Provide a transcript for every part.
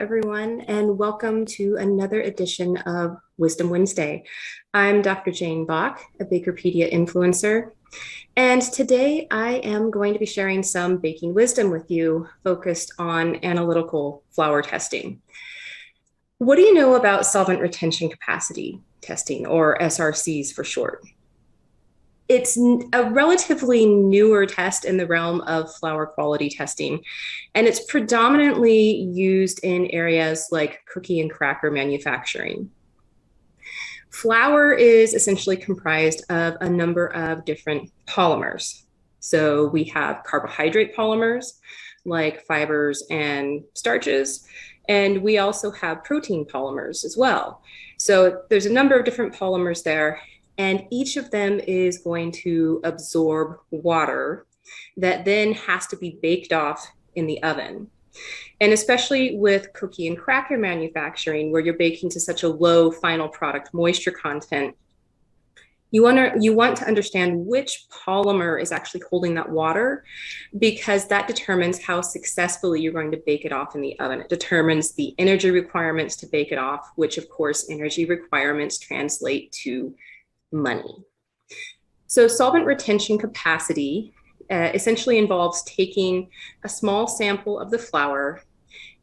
everyone, and welcome to another edition of Wisdom Wednesday. I'm Dr. Jayne Bock, a Bakerpedia influencer, and today I am going to be sharing some baking wisdom with you focused on analytical flour testing. What do you know about solvent retention capacity testing, or SRCs for short? It's a relatively newer test in the realm of flour quality testing, and it's predominantly used in areas like cookie and cracker manufacturing. Flour is essentially comprised of a number of different polymers. So we have carbohydrate polymers like fibers and starches, and we also have protein polymers as well. So there's a number of different polymers there, and each of them is going to absorb water that then has to be baked off in the oven. And especially with cookie and cracker manufacturing, where you're baking to such a low final product moisture content, you want to understand which polymer is actually holding that water, because that determines how successfully you're going to bake it off in the oven. It determines the energy requirements to bake it off, which of course energy requirements translate to money. So solvent retention capacity essentially involves taking a small sample of the flour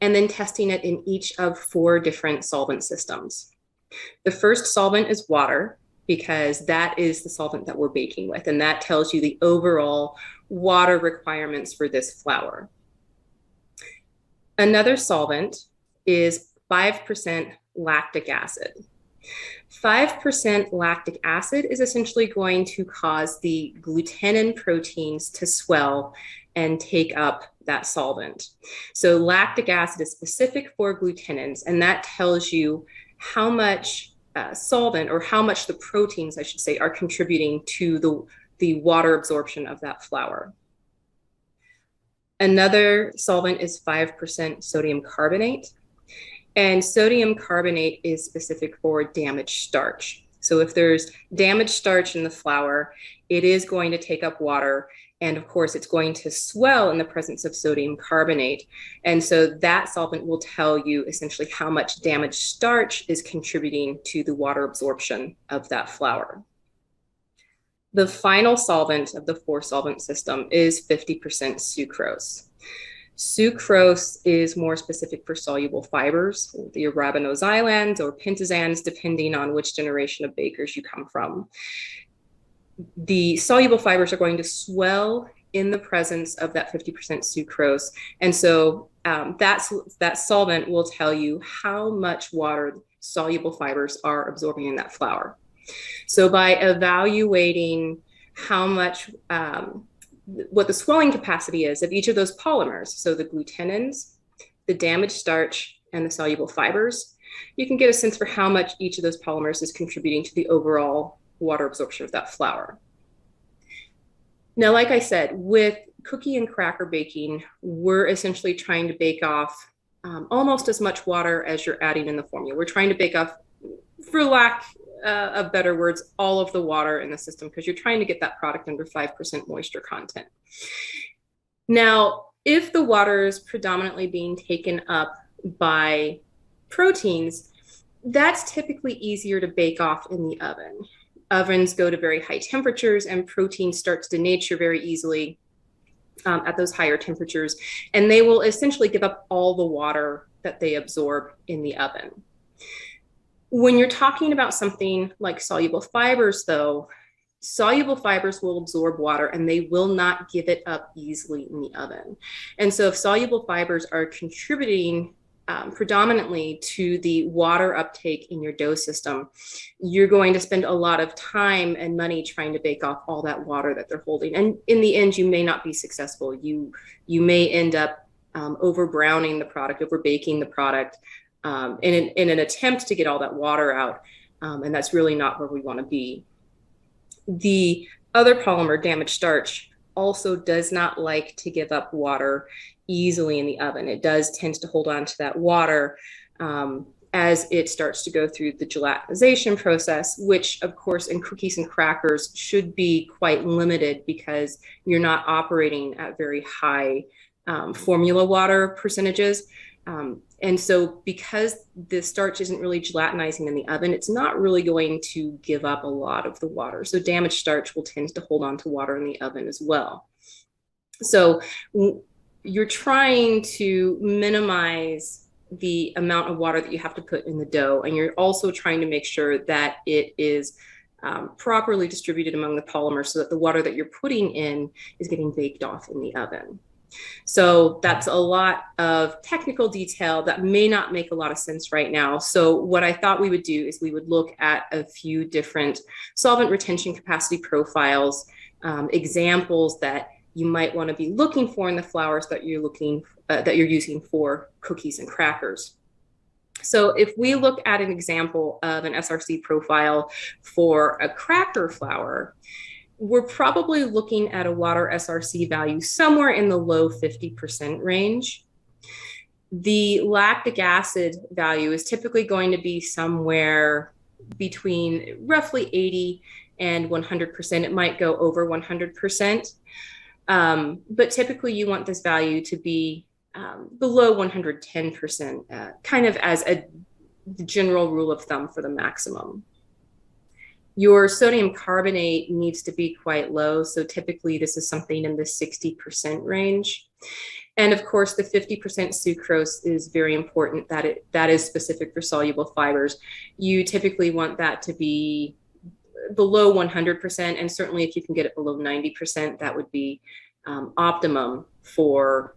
and then testing it in each of 4 different solvent systems. The first solvent is water, because that is the solvent that we're baking with, and that tells you the overall water requirements for this flour. Another solvent is 5% lactic acid. 5% lactic acid is essentially going to cause the glutenin proteins to swell and take up that solvent. So lactic acid is specific for glutenins, and that tells you how much solvent, or how much the proteins, I should say, are contributing to the water absorption of that flour. Another solvent is 5% sodium carbonate. And sodium carbonate is specific for damaged starch. So if there's damaged starch in the flour, it is going to take up water. And of course, it's going to swell in the presence of sodium carbonate. And so that solvent will tell you essentially how much damaged starch is contributing to the water absorption of that flour. The final solvent of the 4-solvent system is 50% sucrose. Sucrose is more specific for soluble fibers, the arabinoxylans or pentazans, depending on which generation of bakers you come from. The soluble fibers are going to swell in the presence of that 50% sucrose. And so that solvent will tell you how much water soluble fibers are absorbing in that flour. So by evaluating how much what the swelling capacity is of each of those polymers, so the glutenins, the damaged starch, and the soluble fibers, you can get a sense for how much each of those polymers is contributing to the overall water absorption of that flour. Now, like I said, with cookie and cracker baking, we're essentially trying to bake off almost as much water as you're adding in the formula. We're trying to bake off, for lack of better words, all of the water in the system, because you're trying to get that product under 5% moisture content. Now, if the water is predominantly being taken up by proteins, that's typically easier to bake off in the oven. Ovens go to very high temperatures, and protein starts to denature very easily at those higher temperatures, and they will essentially give up all the water that they absorb in the oven. When you're talking about something like soluble fibers, though, soluble fibers will absorb water and they will not give it up easily in the oven. And so if soluble fibers are contributing predominantly to the water uptake in your dough system, you're going to spend a lot of time and money trying to bake off all that water that they're holding. And in the end, you may not be successful. You may end up over browning the product, over baking the product, in an attempt to get all that water out. And that's really not where we want to be. The other polymer, damaged starch, also does not like to give up water easily in the oven. It does tend to hold on to that water as it starts to go through the gelatinization process, which of course in cookies and crackers should be quite limited, because you're not operating at very high formula water percentages. And so because the starch isn't really gelatinizing in the oven, it's not really going to give up a lot of the water. So damaged starch will tend to hold on to water in the oven as well. So you're trying to minimize the amount of water that you have to put in the dough. And you're also trying to make sure that it is properly distributed among the polymers so that the water that you're putting in is getting baked off in the oven. So that's a lot of technical detail that may not make a lot of sense right now. So what I thought we would do is we would look at a few different solvent retention capacity profiles, examples that you might want to be looking for in the flours that you're using for cookies and crackers. So if we look at an example of an SRC profile for a cracker flour, we're probably looking at a water SRC value somewhere in the low 50% range. The lactic acid value is typically going to be somewhere between roughly 80 and 100%. It might go over 100%. But typically you want this value to be below 110%, kind of as a general rule of thumb for the maximum. Your sodium carbonate needs to be quite low. So typically this is something in the 60% range. And of course, the 50% sucrose is very important. That is specific for soluble fibers. You typically want that to be below 100%. And certainly if you can get it below 90%, that would be optimum for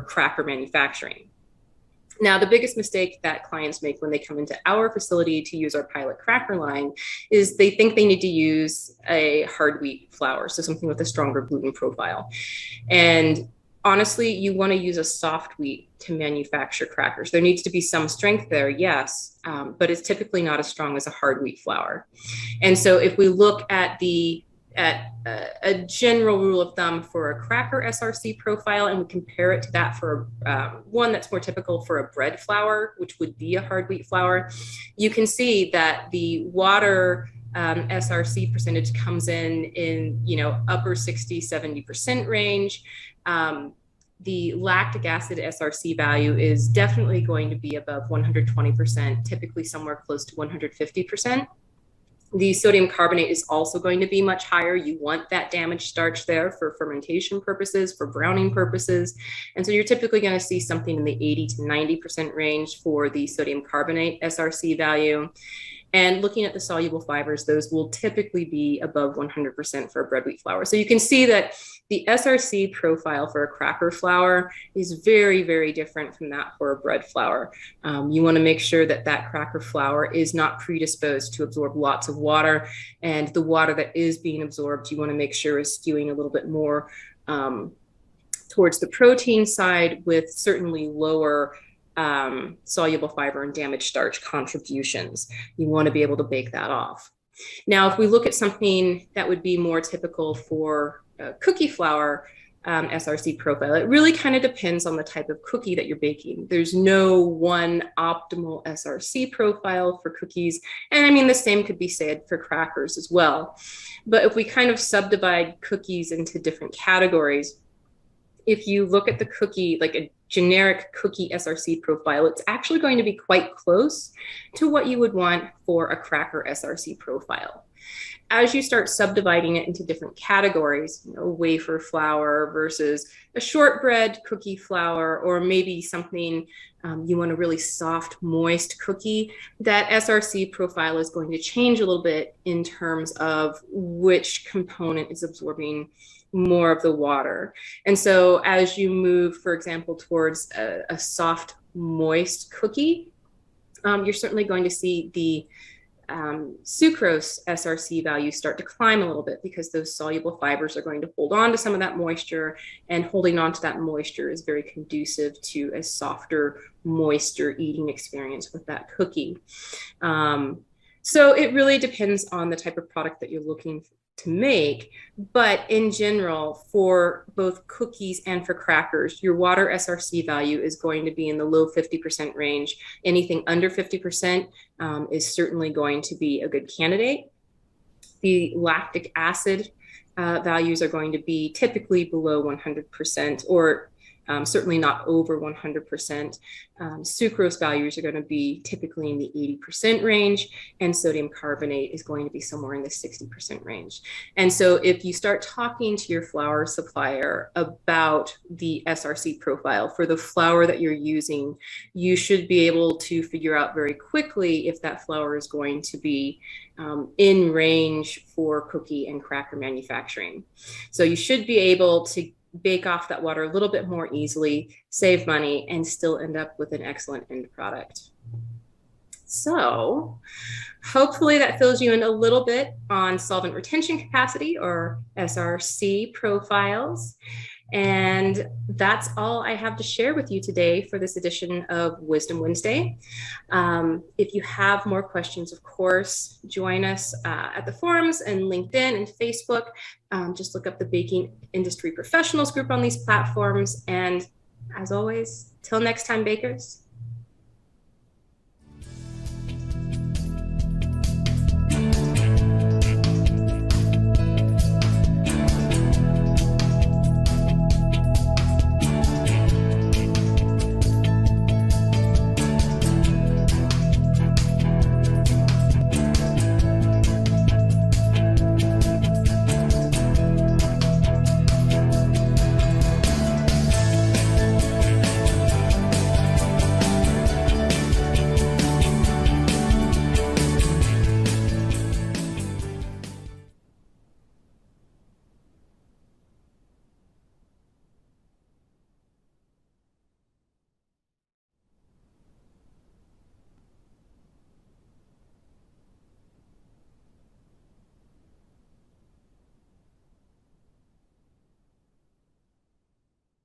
cracker manufacturing. Now, the biggest mistake that clients make when they come into our facility to use our pilot cracker line is they think they need to use a hard wheat flour, so something with a stronger gluten profile. And honestly, you want to use a soft wheat to manufacture crackers. There needs to be some strength there, yes, but it's typically not as strong as a hard wheat flour. And so if we look at a general rule of thumb for a cracker SRC profile, and we compare it to that for one that's more typical for a bread flour, which would be a hard wheat flour, you can see that the water SRC percentage comes in upper 60, 70% range. The lactic acid SRC value is definitely going to be above 120%, typically somewhere close to 150%. The sodium carbonate is also going to be much higher. You want that damaged starch there for fermentation purposes, for browning purposes. And so you're typically going to see something in the 80 to 90% range for the sodium carbonate SRC value. And looking at the soluble fibers, those will typically be above 100% for a bread wheat flour. So you can see that the SRC profile for a cracker flour is very, very different from that for a bread flour. You want to make sure that that cracker flour is not predisposed to absorb lots of water, and the water that is being absorbed, you want to make sure is skewing a little bit more towards the protein side, with certainly lower soluble fiber and damaged starch contributions. You want to be able to bake that off. Now, if we look at something that would be more typical for cookie flour SRC profile, it really kind of depends on the type of cookie that you're baking. There's no one optimal SRC profile for cookies. And I mean, the same could be said for crackers as well. But if we kind of subdivide cookies into different categories, if you look at the cookie, like a generic cookie SRC profile, it's actually going to be quite close to what you would want for a cracker SRC profile. As you start subdividing it into different categories, wafer flour versus a shortbread cookie flour, or maybe something you want a really soft, moist cookie, that SRC profile is going to change a little bit in terms of which component is absorbing more of the water. And so as you move, for example, towards a soft, moist cookie, you're certainly going to see the sucrose SRC values start to climb a little bit, because those soluble fibers are going to hold on to some of that moisture, and holding on to that moisture is very conducive to a softer, moister eating experience with that cookie. So it really depends on the type of product that you're looking to make, but in general, for both cookies and for crackers, your water SRC value is going to be in the low 50% range. Anything under 50% is certainly going to be a good candidate. The lactic acid values are going to be typically below 100%, or certainly not over 100%. Sucrose values are going to be typically in the 80% range, and sodium carbonate is going to be somewhere in the 60% range. And so if you start talking to your flour supplier about the SRC profile for the flour that you're using, you should be able to figure out very quickly if that flour is going to be in range for cookie and cracker manufacturing. So you should be able to bake off that water a little bit more easily, save money, and still end up with an excellent end product. So hopefully that fills you in a little bit on solvent retention capacity, or SRC profiles. And that's all I have to share with you today for this edition of Wisdom Wednesday. If you have more questions, of course, join us at the forums and LinkedIn and Facebook. Just look up the Baking Industry Professionals group on these platforms. And as always, till next time, bakers.